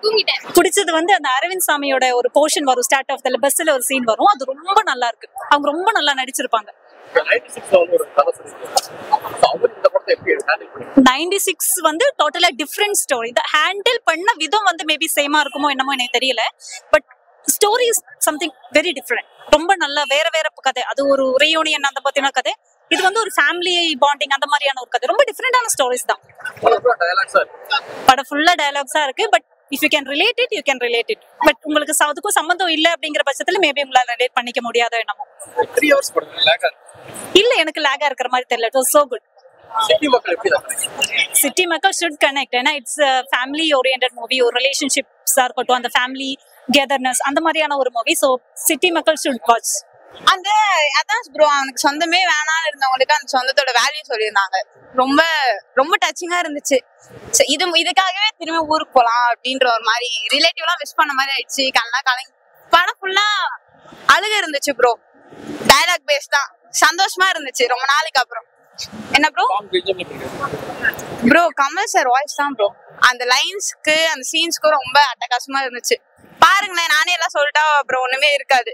தூங்கிட்டேன். பிடிச்சது வந்து அந்த அரவிந்த் சாமியோட ஒரு போர்ஷன் வரும், ஸ்டார்ட் ஆஃப் த பஸ்ல ஒரு சீன் வரும், அது ரொம்ப நல்லா இருக்கு. அவங்க ரொம்ப நல்லா நடிச்சிருப்பாங்க. 96 வந்து டோட்டலா டிஃபரெண்ட் ஸ்டோரி. இந்த ஹேண்டில் பண்ண விதம் வந்து மேபி சேமா இருக்குமோ என்னமோ எனக்கு தெரியல. But story is something very different. ரொம்ப நல்ல வேற வேற கதை. அது ஒரு ரீயூனியன் அந்த பத்தின கதை. இது வந்து ஒரு ஃபேமிலி பாண்டிங் அந்த மாதிரியான ஒரு கதை. ரொம்ப டிஃபரெண்டான ஸ்டோரிஸ் தான். படம் ஃபுல்லா டயலாக்ஸா இருக்கு. But if you can relate it, you can relate it. But உங்களுக்கு அதுக்கும் சம்பந்தம் இல்ல அப்படிங்கிற பட்சத்துல மேபி உங்களால ரிலேட் பண்ணிக்க முடியாதோ என்னமோ. 3 hours இல்ல, எனக்கு லேகா இருக்கிற மாதிரி தெரியல. It was so good. City மக்கள் ஷுட் கனெக்ட். ஏன்னா இட்ஸ் ஃபேமிலி ஓரியன்டட் மூவி. ஒரு ரிலேஷன்ஷிப்ஸா இருக்கட்டும், அந்த ஃபேமிலி கெதர்னஸ் அந்த மாதிரியான ஒரு மூவி. ஸோ சிட்டி மக்கள் ஷுட் வாட்ச். அந்த அதான் ப்ரோ, அவனுக்கு சொந்தமே வேணாம்னு இருந்தவங்களுக்கு அந்த சொந்தத்தோட வேல்யூ சொல்லியிருந்தாங்க. ரொம்ப ரொம்ப டச்சிங்கா இருந்துச்சு. இதுக்காகவே திரும்ப ஊருக்கு போலாம் அப்படின்ற ஒரு மாதிரி ரிலேட்டிவ்லாம் விஷ் பண்ண மாதிரி ஆயிடுச்சு. கலங்கி படம் ஃபுல்லா அழுக இருந்துச்சு ப்ரோ. டயலாக் பேஸ் தான். சந்தோஷமா இருந்துச்சு ரொம்ப நாளைக்கு அப்புறம். என்ன bro? Bro Kamal sir voice தான் ப்ரோ. அந்த லைன்ஸ்க்கு அந்த சீன்ஸ்க்கு ரொம்ப அட்டகாசமா இருந்துச்சு. பாருங்களேன், நானே எல்லாம் சொல்லிட்டா ப்ரோ ஒண்ணுமே இருக்காது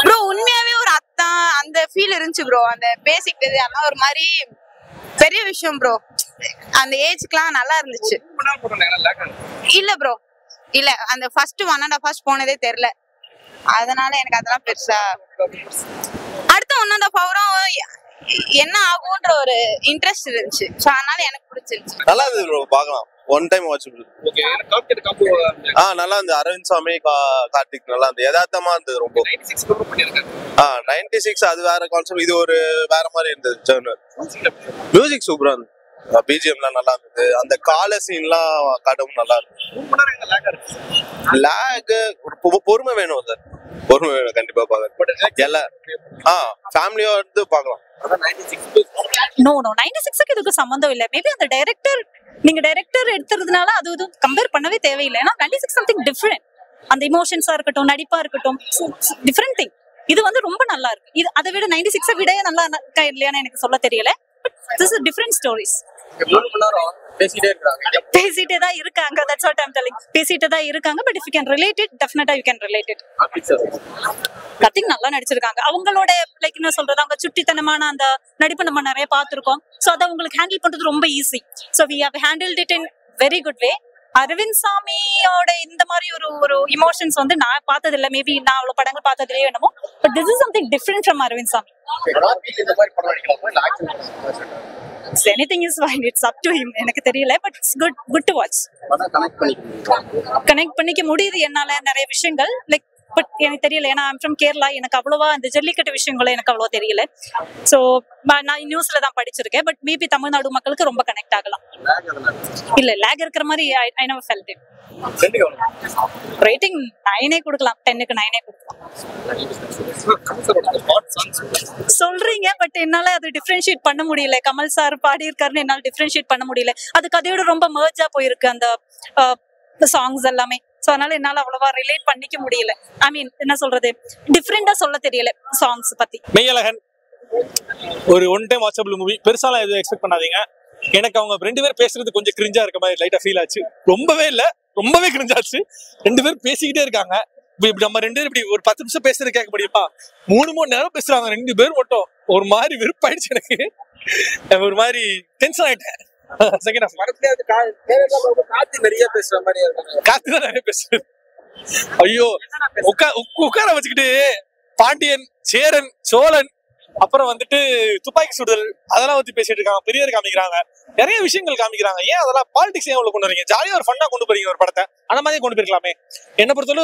ப்ரோ. உண்மையாவே ஒரு அத்தான் அந்த ஃபீல் இருந்துச்சு ப்ரோ. அந்த பேசிக் அதெல்லாம் ஒரு மாதிரி பெரிய விஷயம் ப்ரோ. அந்த ஏஜ்க்குலாம் நல்லா இருந்துச்சு. இல்ல ப்ரோ, இல்ல அந்த ஃபர்ஸ்ட் 1.5 hours போனதே தெரியல. அதனால எனக்கு அதெல்லாம் பெருசா. அடுத்த 1.5 hours என்ன ஆகும்ன்ற ஒரு இன்ட்ரெஸ்ட் இருந்துச்சு. சோ அதனால எனக்கு பிடிச்சிருந்துச்சு. நல்லா இருந்தது ப்ரோ, பார்க்கலாம். One time watchable. Okay, Karthik combo நல்லா இருந்தது. அரவிந்த் சாமி கார்த்திக் நல்லா இருந்தது. யதார்த்தமா இருந்தது ரொம்ப. 96 ப்ரூவ் பண்ணிருக்காங்க. 96 அது வேற கான்செப்ட், இது ஒரு வேற மாதிரி இருந்தது. ஜர்னல் மியூசிக் சூப்பரா இருந்தது. பிஜிஎம்லாம் நல்லா இருந்தது. அந்த கால சீன்லாம் காட்டவும் நல்லா இருந்தது. லேக் பொறுமை வேணும் சார், பொறுமை வேணும் கண்டிப்பா. பார்க்க எல்லாம் ஃபேமிலியா இருந்து பார்க்கலாம். நோ 96க்கு இதுக்கு சம்பந்தம் இல்ல. மேபி அந்த டைரக்டர், நீங்க டைரக்டர் எடுத்துறதுனால அது இதுவும் கம்பேர் பண்ணவே தேவையில்லை. ஏன்னா 96 சம்திங் டிஃபரெண்ட். அந்த இமோஷன்ஸா இருக்கட்டும், நடிப்பா இருக்கட்டும், டிஃபரெண்ட் திங். இது வந்து ரொம்ப நல்லா இருக்கு. இது அதை விட 96 விட நல்லா இருக்கா இல்லையான்னு எனக்கு சொல்ல தெரியல. But this is different stories. பேசிட்டே தான் இருக்காங்க. That's what I'm telling. பேசிட்டே தான் இருக்காங்க. But if you can relate it, definitely you can relate it. கத்திங் நல்லா நடிச்சிருக்காங்க. அவங்களோட லைக் என்ன சொல்றது, அவங்க சுட்டித்தனமான அந்த நடிப்பு நம்ம நிறைய பார்த்திருக்கோம். சோ அதை உங்களுக்கு ஹேண்டில் பண்றது ரொம்ப easy. So we have handled it in very good way. அரவிந்த் சாமியோட இந்த மாதிரி ஒரு இமோஷன்ஸ் வந்து நான் பார்த்தது இல்ல. மேபி நான் அவ்வளவு படங்கள் பார்த்ததுலயே என்னமோ. But this is something different from Aravind Swamy. Anything is fine. It's up to him. எனக்கு தெரியல. But it's good to watch. Connect பண்ணிக்க முடியுது என்னால நிறைய விஷயங்கள். லைக் பட் எனக்கு தெரியல. ஏன்னா I'm from Kerala. எனக்கு அவ்வளவா அந்த ஜல்லிக்கட்டு விஷயங்களும் எனக்கு அவ்வளவா தெரியல. ஸோ நான் நியூஸ்ல தான் படிச்சிருக்கேன். பட் மேபி தமிழ்நாடு மக்களுக்கு ரொம்ப கனெக்ட் ஆகலாம். இல்ல லேக் இருக்கிற மாதிரி I never felt it. Rating 9 கொடுக்கலாம். 10க்கு 9 கொடுக்கலாம் சொல்றீங்க. பட் என்னால அது டிஃபரன்ஷியேட் பண்ண முடியல. கமல் சார் பாடி இருக்காருன்னு என்னால டிஃபரன்ஷியேட் பண்ண முடியல. அது கதையோட ரொம்ப மர்ஜா போயிருக்கு அந்த சாங்ஸ் எல்லாமே. சோ அதனால என்னால அவ்வளவா ரிலேட் பண்ணிக்க முடியல. ஐ மீன் என்ன சொல்றது, டிஃபரெண்டா சொல்ல தெரியல சாங்ஸ் பத்தி. மெய்யழகன் ஒரு ஒன் டைம் வாட்சபிள் மூவி. பெருசாலாம் எதுவும் எக்ஸ்பெக்ட் பண்ணாதீங்க. எனக்கு அவங்க 2 பேர் பேசுறது கொஞ்சம் கிரிஞ்சா இருக்க மாதிரி லைட்டா ஃபீல் ஆச்சு. ரொம்பவே இல்ல, ரொம்பவே கிரிஞ்சாச்சு. 2 பேர் பேசிக்கிட்டே இருக்காங்க. இப்படி நம்ம 2 பேரும் இப்படி ஒரு 10 நிமிஷம் பேசுறது கேட்க முடியுமா? 3 மணி நேரம் பேசுறாங்க 2 பேர் மட்டும். ஒரு மாதிரி வெறுப்பாயிடுச்சு எனக்கு. ஒரு மாதிரி டென்ஷன் ஆயிட்டேன். செகண்ட் ஹாஃப் கார்த்தி நிறைய பேசுற மாதிரி இருக்கு. கார்த்தி தான் நிறைய பேசுறது. ஐயோ, உட்கார வச்சுக்கிட்டு பாண்டியன், சேரன், சோழன், அப்புறம் வந்துட்டு துப்பாக்கி சுடுதல் அதெல்லாம் பத்தி பேசிட்டு இருக்காங்க. பெரியவர் காமிக்கிறாங்க, நிறைய விஷயங்கள் காமிக்கிறாங்க. ஏன் அதெல்லாம் பாலிடிக்ஸ் ஏன் கொண்டு வரீங்க? ஜாலியா ஒரு ஃபன்னா கொண்டு போறீங்க ஒரு படத்தை. அந்த மாதிரி கொண்டு போயிருக்கலாமே. என்ன பொறுத்தவரை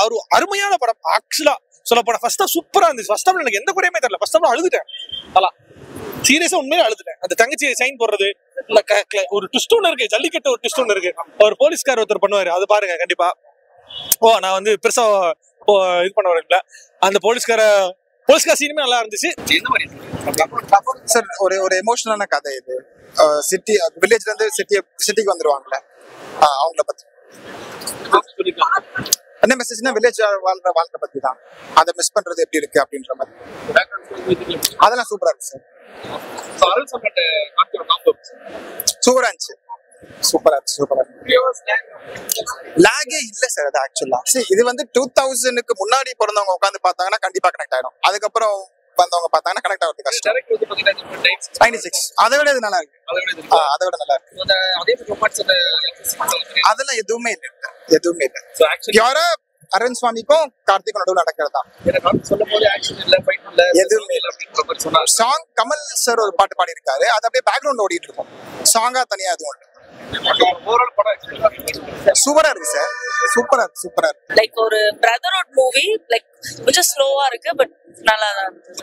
ஒரு அருமையான படம். ஆக்சுவலா சொல்ல போனா ஃபர்ஸ்ட் ஹாஃப் சூப்பரா இருந்துச்சு. ஃபர்ஸ்ட் ஹாஃப்ல எனக்கு எந்த குறையுமே தெரியல. ஃபர்ஸ்ட் ஹாஃப்ல அழுதுட்டேன். அதெல்லாம் சீரியஸா உண்மையிலே அழுதுட்டேன். அந்த தங்கச்சி சைன் போடுறது, ஒரு ட்விஸ்ட் ஒன்று இருக்கு, ஜல்லிக்கட்டு ஒரு ட்விஸ்ட் ஒன்று இருக்கு. ஒரு போலீஸ்கார் ஒருத்தர் பண்ணுவாரு, அது பாருங்க கண்டிப்பா. நான் வந்து பெருசா இது பண்ண வரல. அந்த போலீஸ்கார சீனுமே நல்லா இருந்துச்சு. சார் ஒரு எமோஷனலான கதை இது. சிட்டி வில்லேஜ்ல இருந்து சிட்டிக்கு வந்துருவாங்கல்ல, அவங்கள பத்தி என்ன மெசேஜ்னா வில்லேஜ் வாழ்க்கை பத்தி தான். அதை மிஸ் பண்றது எப்படி இருக்கு அப்படின்ற மாதிரி அதெல்லாம் சூப்பரா இருக்கு சார். சூப்பரா இருந்துச்சு. சூப்பரா லாகே இல்ல சார். அது ஆக்சுவலா இது வந்து 2000க்கு முன்னாடி பிறந்தவங்க உட்காந்து பார்த்தாங்கன்னா கண்டிப்பா கனெக்ட் ஆயிடும். அதுக்கப்புறம் வந்தவங்க பார்த்தாங்கன்னா கனெக்ட் ஆகிறது கஷ்டம். 96 அதை விட இது நல்லா இருக்கு. அதை விட நல்லா இருக்கு. அதெல்லாம் எதுவுமே இல்லை. யாரோ அரவிந்த் சுவாமிக்கும் கார்த்திக் நடுவில் நடக்கிறதா எதுவுமே இல்லை. சாங் கமல் சார் ஒரு பாட்டு பாடி இருக்காரு, அது அப்படியே பேக்ரவுண்ட் ஓடிட்டு இருக்கும். சாங்கா தனியா எதுவும் இல்லை. சூப்பரா இருக்கு சார். சூப்பரா இருக்கு. லைக் ஒரு பிரதர்ஹுட் மூவி, லைக் கொஞ்சம் ஸ்லோவா இருக்கு பட் நல்லா தான் இருந்தது.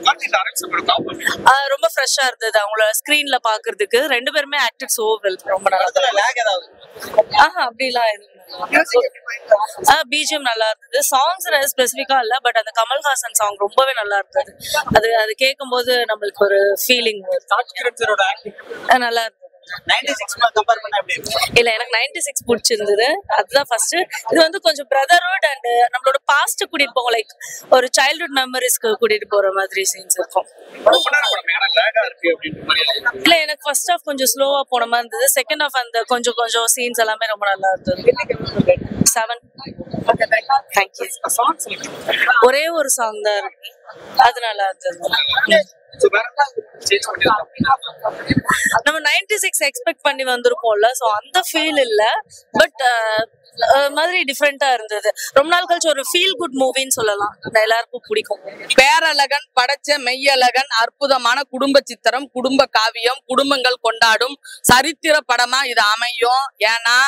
ரொம்ப ஃப்ரெஷ்ஷா இருந்தது அவங்கள ஸ்கிரீன்ல பாக்குறதுக்கு. ரெண்டு பேருமே ஆக்டட் சோ வெல். ரொம்ப நல்லா. அப்படிலாம் பிஜிஎம் நல்லா இருந்தது. சாங்ஸ் ஸ்பெசிஃபிக்கா இல்ல, பட் அந்த கமல்ஹாசன் சாங் ரொம்பவே நல்லா இருந்தது. அது கேட்கும் போது நம்மளுக்கு ஒரு ஃபீலிங் நல்லா இருந்தது. 96 கம்பேர் பண்ணா எப்படி இல்ல, எனக்கு 96 பிடிச்சிருந்தது. அதுதான் ஃபர்ஸ்ட். இது வந்து கொஞ்சம் பிரதர்ஹுட் அண்ட் நம்மளோட பாஸ்ட் கூட்டிட்டு போகும், லைக் ஒரு சைல்ட்ஹுட் மெமரிஸ்க்கு கூட்டிட்டு போற மாதிரி சீன்ஸ் இருக்கும். இல்ல, எனக்கு ஃபர்ஸ்ட் ஹாஃப் கொஞ்சம் ஸ்லோவா போன மாதிரி இருந்தது. செகண்ட் ஹாஃப் அந்த கொஞ்சம் சீன்ஸ் எல்லாமே ரொம்ப நல்லா இருந்தது. 7. தேங்க்யூ. ஒரே ஒரு சாங் தான் இருக்கு, அது நல்லா இருந்தது. நம்ம 96 எக்ஸ்பெக்ட் பண்ணி வந்திருப்போம்ல, சோ அந்த ஃபீல் இல்ல, பட் மாதிரி டிஃபரெண்டா இருந்தது. ரொம்ப நாள் கழிச்சு ஒரு ஃபீல் குட் மூவின்னு சொல்லலாம். எல்லாருக்கும் பிடிக்கும். பேரழகன் படைச்ச மெய்யழகன், அற்புதமான குடும்ப சித்திரம், குடும்ப காவியம், குடும்பங்கள் கொண்டாடும் சரித்திர படமா இது அமையும். ஏன்னா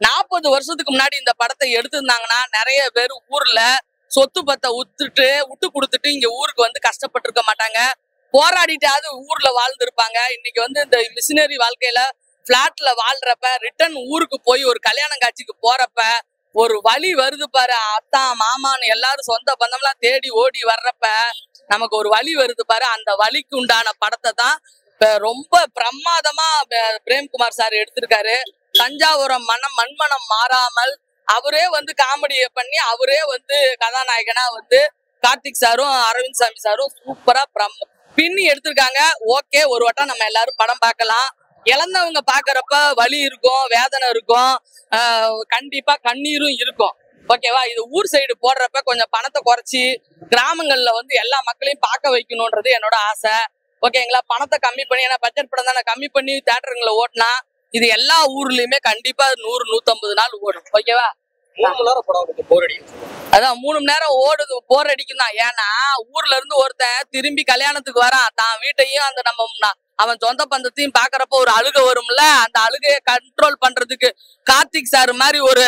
40 வருஷத்துக்கு முன்னாடி இந்த படத்தை எடுத்திருந்தாங்கன்னா நிறைய பேர் ஊர்ல சொத்து பத்தை விட்டு கொடுத்துட்டு இங்க ஊருக்கு வந்து கஷ்டப்பட்டு இருக்க மாட்டாங்க. போராடிட்டாவது ஊர்ல வாழ்ந்துருப்பாங்க. இன்னைக்கு வந்து இந்த மிஷினரி வாழ்க்கையில பிளாட்ல வாழ்றப்ப ரிட்டர்ன் ஊருக்கு போய் ஒரு கல்யாண காட்சிக்கு போறப்ப ஒரு வழி வருது பாரு. அத்தான் மாமான்னு எல்லாரும் சொந்த பந்தம்லாம் தேடி ஓடி வர்றப்ப நமக்கு ஒரு வழி வருது பாரு. அந்த வழிக்கு உண்டான படத்தை தான் ரொம்ப பிரமாதமா பிரேம்குமார் சார் எடுத்திருக்காரு. தஞ்சாவூரம் மண்மனம் மாறாமல் அவரே வந்து காமெடியை பண்ணி அவரே வந்து கதாநாயகனா வந்து கார்த்திக் சாரும் அரவிந்த் சாமி சாரும் சூப்பரா பின்னி எடுத்திருக்காங்க. ஓகே, ஒரு வட்டம் நம்ம எல்லாரும் படம் பார்க்கலாம். இழந்தவங்க பாக்குறப்ப வலி இருக்கும், வேதனை இருக்கும், கண்டிப்பா கண்ணீரும் இருக்கும். ஓகேவா? இது ஊர் சைடு போடுறப்ப கொஞ்சம் பணத்தை குறைச்சி கிராமங்கள்ல வந்து எல்லா மக்களையும் பார்க்க வைக்கணும்ன்றது என்னோட ஆசை. ஓகேங்களா? பணத்தை கம்மி பண்ணி, ஏன்னா பட்ஜெட் படம் தானே, கம்மி பண்ணி தியேட்டருங்களை ஓட்டினா இது எல்லா ஊர்லயுமே கண்டிப்பா 100-150 நாள் ஓடும். ஓகேவா? 3 மணி நேரம் படம் போர் அடிக்கும். அதான் 3 மணி நேரம் ஓடுது, போர் அடிக்கும் தான். ஏன்னா ஊர்ல இருந்து ஒருத்தன் திரும்பி கல்யாணத்துக்கு வரான், தான் வீட்டையும் அந்த நம்ம அவன் சொந்த பந்தத்தையும் பாக்குறப்ப ஒரு அழுகை வரும்ல. அந்த அழுகையை கண்ட்ரோல் பண்றதுக்கு கார்த்திக் சார் மாதிரி ஒரு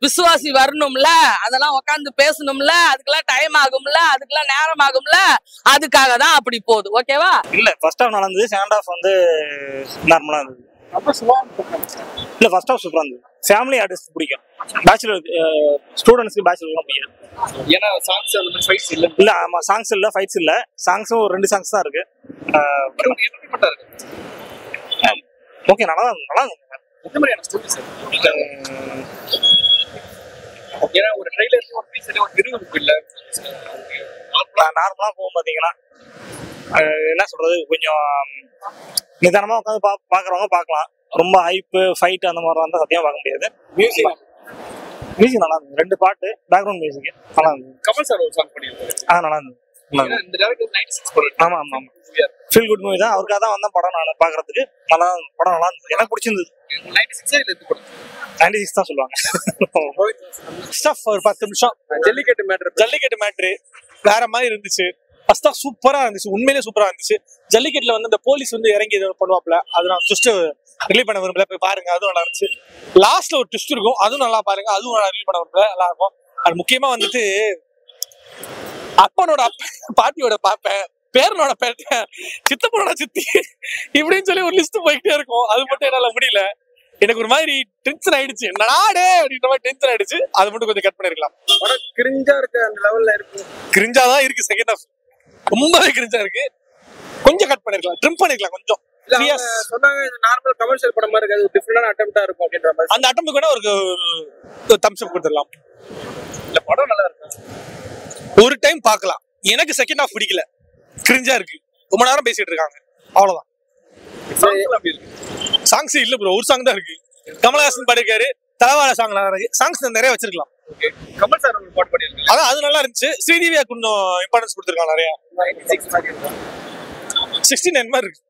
விசுவாசி வரணும்ல. அதெல்லாம் உட்காந்து பேசணும்ல, அதுக்கெல்லாம் டைம் ஆகும்ல, அதுக்கெல்லாம் நேரம் ஆகும்ல. அதுக்காக தான் அப்படி போகுது. ஓகேவா? இல்ல, ஃபர்ஸ்ட் ஹாஃப் நல்லா இருந்தது, செகண்ட் ஹாஃப் வந்து நார்மலா இருந்தது. இல்ல, ஃபர்ஸ்ட் ஹாஃப் சூப்பரா இருந்தது. ஃபேமிலி ஆர்டிஸ்ட் பிடிக்கும், பேச்சுலர் ஸ்டூடெண்ட்ஸ்க்கு பேச்சுலர்லாம் பிடிக்கும். ஏன்னா சாங்ஸ் அந்த மாதிரி ஃபைட்ஸ் இல்ல. இல்ல, ஆமா, சாங்ஸ் இல்ல, ஃபைட்ஸ் இல்ல. சாங்ஸும் 2 சாங்ஸ் தான் இருக்கு. ஓகே, நல்லா இருக்கு. எந்த மாதிரியான ஸ்டோரி சார்? ஏன்னா ஒரு ட்ரைலருக்கு ஒரு பீஸ்ல ஒரு விறுவிறுப்பு இல்ல. நார்மலா போகும் பாத்தீங்கன்னா என்ன சொல்றது, கொஞ்சம் நிதானமா உட்காந்து பாக்குறவங்க பாக்கலாம். ரொம்ப ஹைப்பு ஃபைட் அந்த மாதிரி வந்து சத்தியமா பார்க்க முடியாது. மியூசிக் நல்லா இருந்தது. 2 பாட்டு பேக்ரவுண்ட் மியூசிக் நல்லா இருந்தது. கமல் சார் ஒரு சாங் பண்ணிருக்காரு. நல்லா இருந்தது. இந்த டைரக்டர் 96 படம். ஆமா. ஃபீல் குட் மூவி தான். அவருக்காக தான் வந்த படம் நான் பாக்குறதுக்கு. படம் நல்லா இருந்தது, எனக்கு பிடிச்சிருந்தது. 96 இல்ல இந்த படம் 96 தான் சொல்லுவாங்க. ஸ்டஃப் ஒரு 10 நிமிஷம் ஜல்லிக்கட்டு மேட்ரு வேற மாதிரி இருந்துச்சு. ஃபர்ஸ்ட் தான் சூப்பரா இருந்துச்சு, உண்மையிலேயே சூப்பரா இருந்துச்சு. ஜல்லிக்கட்டுல வந்து அந்த போலீஸ் வந்து இறங்கி பண்ணுவாப்ல, அது நான் ஜஸ்ட் ரிலீவ் பண்ண விரும்பல, போய் பாருங்க, அதுவும் நல்லா இருந்துச்சு. லாஸ்ட்ல ஒரு ட்விஸ்ட் இருக்கும், அதுவும் நல்லா பாருங்க, அதுவும் ரிலீவ் பண்ண விரும்பல, நல்லா இருக்கும். அது முக்கியமா வந்துட்டு அப்பனோட பாட்டியோட பாப்பேன், பேரனோட பேட்டேன், சித்தப்பனோட சித்தி, இப்படின்னு சொல்லி ஒரு லிஸ்ட் போயிட்டே இருக்கும். அது மட்டும் என்னால முடியல. எனக்கு ஒரு மாதிரி டென்ஷன் ஆயிடுச்சு, நாடே அப்படின்ற மாதிரி டென்ஷன் ஆயிடுச்சு. அது மட்டும் கொஞ்சம் கட் பண்ணிருக்கலாம். கிரிஞ்சா இருக்கு, அந்த லெவல்ல இருக்கு. கிரிஞ்சா தான் இருக்கு. செகண்ட் ஹாஃப் ரொம்பவே கிரிஞ்சா இருக்கு. கொஞ்சம் கட் பண்ணிருக்கலாம், ட்ரிம் பண்ணிருக்கலாம் கொஞ்சம். சொன்னாங்க இது நார்மல் கமர்ஷியல் படம் மாதிரி இருக்காது, டிஃபரெண்டான அட்டெம்ப்டா இருக்கும் அப்படின்ற மாதிரி. அந்த அட்டெம்ப்ட் கூட ஒரு தம்ஸ் அப் கொடுத்துடலாம். இல்ல, படம் நல்லா இருக்கு, ஒரு டைம் பார்க்கலாம். எனக்கு செகண்ட் ஹாஃப் பிடிக்கல, கிரிஞ்சா இருக்கு. ரொம்ப நேரம் பேசிட்டு இருக்காங்க, அவ்வளவுதான். சாங்ஸ் அப்படி இருக்கு. சாங்ஸ் இல்ல ப்ரோ, ஒரு சாங் தான் இருக்கு. கமலஹாசன் பாடிருக்காரு. தலவாழ சாங் நல்லா இருக்கு. சாங்ஸ் நிறைய வச்சிருக்கலாம். கமல் சார் ஒரு பாட்டு பண்ணிருக்காங்க. அதான் அது நல்லா இருந்துச்சு. ஸ்ரீதேவியா கொஞ்சம் இம்பார்ட்டன்ஸ் கொடுத்துருக்காங்க நிறைய. 69 மாதிரி இருக்கு.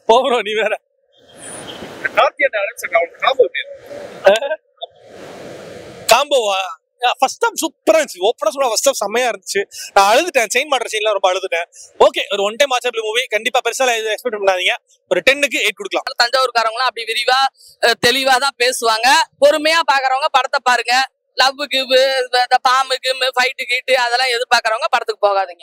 போறோம் நீ வேற. காம்போவா ஃபர்ஸ்ட் டைம் சூப்பரா இருந்துச்சு. ஓப்பனா சொல்ல ஃபர்ஸ்ட் டைம் செம்மையா இருந்துச்சு. நான் அழுதுட்டேன். செயின் மாட்டர் சீன்லாம் ரொம்ப அழுதுட்டேன். ஓகே, ஒரு ஒன் டைம் வாட்சபிள் மூவி. கண்டிப்பா பெருசா எக்ஸ்பெக்ட் பண்ணாதீங்க. ஒரு 10க்கு 8 கொடுக்கலாம். தஞ்சாவூர்காரங்களும் அப்படி விரிவா தெளிவா தான் பேசுவாங்க. பொறுமையா பாக்குறவங்க படத்தை பாருங்க. லவ்வுக்கு இந்த பாம்புக்கு ஃபைட்டு கீட்டு அதெல்லாம் எதிர்பார்க்கறவங்க படத்துக்கு போகாதீங்க.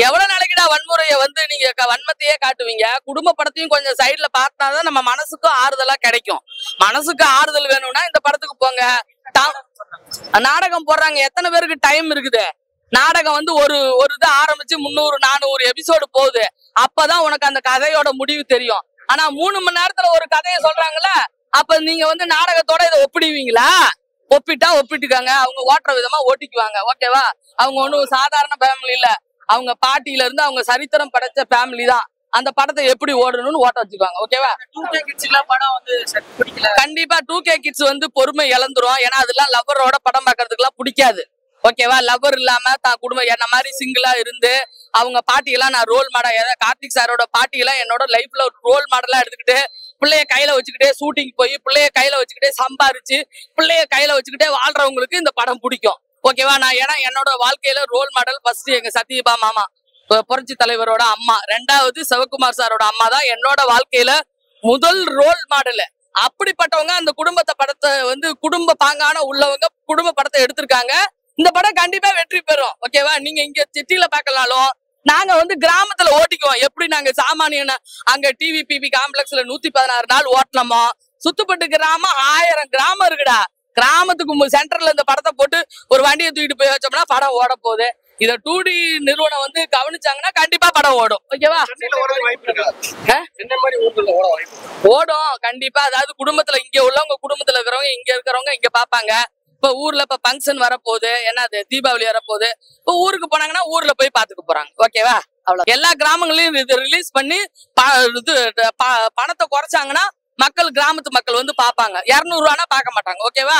எவ்வளவு நாளைக்குடா வன்முறையை வந்து நீங்க வன்மத்தையே காட்டுவீங்க? குடும்ப படத்தையும் கொஞ்சம் சைட்ல பார்த்தாதான் நம்ம மனசுக்கும் ஆறுதலா கிடைக்கும். மனசுக்கு ஆறுதல் வேணும்னா இந்த படத்துக்கு போங்க. நாடகம் போடுறாங்க. எத்தனை பேருக்கு டைம் இருக்குது? நாடகம் வந்து ஒரு இது ஆரம்பிச்சு 300-400 எபிசோடு போகுது. அப்பதான் உனக்கு அந்த கதையோட முடிவு தெரியும். ஆனா 3 மணி நேரத்துல ஒரு கதையை சொல்றாங்கல்ல, அப்ப நீங்க வந்து நாடகத்தோட இதை ஒப்பிடுவீங்களா? ஒப்பிட்டா ஒப்பிட்டுக்காங்க. அவங்க ஓட்டுற விதமா ஓட்டிக்குவாங்க. ஓகேவா? அவங்க ஒன்னும் சாதாரண ஃபேமிலி இல்ல. அவங்க பாட்டியில இருந்து அவங்க சரித்திரம் படைச்ச ஃபேமிலி தான். அந்த படத்தை எப்படி ஓடணும்னு ஓட்ட வச்சுக்குவாங்க. ஓகேவா? படம் வந்து கண்டிப்பா 2K கிட்ஸ் வந்து பொறுமை இழந்துரும். ஏன்னா அதெல்லாம் லவ்வரோட படம் பாக்குறதுக்கு எல்லாம் பிடிக்காது. ஓகேவா? லவ்வர் இல்லாம தான் குடும்பம் என்ன மாதிரி சிங்கிளா இருந்து அவங்க பாட்டியெல்லாம் நான் ரோல் மாடல், ஏதாவது கார்த்திக் சாரோட பாட்டியெல்லாம் என்னோட லைஃப்ல ஒரு ரோல் மாடலா எடுத்துக்கிட்டு பிள்ளைய கையில வச்சுக்கிட்டே ஷூட்டிங் போய் பிள்ளைய கையில வச்சுக்கிட்டே சம்பாரிச்சு பிள்ளைய கையில வச்சுக்கிட்டே வாழ்றவங்களுக்கு இந்த படம் பிடிக்கும். ஓகேவா? நான் ஏன்னா என்னோட வாழ்க்கையில ரோல் மாடல் ஃபர்ஸ்ட் எங்க சத்யபா மாமா, புரட்சி தலைவரோட அம்மா. 2வது சிவகுமார் சாரோட அம்மா தான் என்னோட வாழ்க்கையில முதல் ரோல் மாடல். அப்படிப்பட்டவங்க அந்த படத்தை வந்து குடும்ப பாங்கான உள்ளவங்க குடும்ப படத்தை எடுத்திருக்காங்க. இந்த படம் கண்டிப்பா வெற்றி பெறும். ஓகேவா? நீங்க இங்க சிட்டில பாக்கலாலும் நாங்க வந்து கிராமத்துல ஓட்டிக்குவோம். எப்படி நாங்க சாமானியன அங்க டிவிபிபி காம்ப்ளெக்ஸ்ல 116 நாள் ஓட்டலாமோ, சுத்துப்பட்டு கிராமம் 1000 கிராமம் இருக்குடா. கிராமத்துக்கு சென்டர்ல இந்த படத்தை போட்டு ஒரு வண்டியை தூக்கிட்டு போய் வச்சோம்னா படம் ஓட போகுது. இத 2D நிறுவனம் வந்து கவனிச்சாங்கன்னா கண்டிப்பா படம் ஓடும். ஓகேவா? ஓடும் கண்டிப்பா. அதாவது குடும்பத்துல இங்க உள்ளவங்க குடும்பத்துல இருக்கிறவங்க இங்க இருக்கிறவங்க இங்க பாப்பாங்க. இப்ப ஊர்ல இப்ப ஃபங்க்ஷன் வரப்போகுது, என்னது தீபாவளி வரப்போகுது. இப்ப ஊருக்கு போனாங்கன்னா ஊர்ல போய் பாத்துக்க போறாங்க. ஓகேவா? அவ்வளவு. எல்லா கிராமங்களையும் இது ரிலீஸ் பண்ணி பணத்தை குறைச்சாங்கன்னா கிராமத்து மக்கள் வந்து பாப்பாங்க. 200 ரூபானா பார்க்க மாட்டாங்க. ஓகேவா?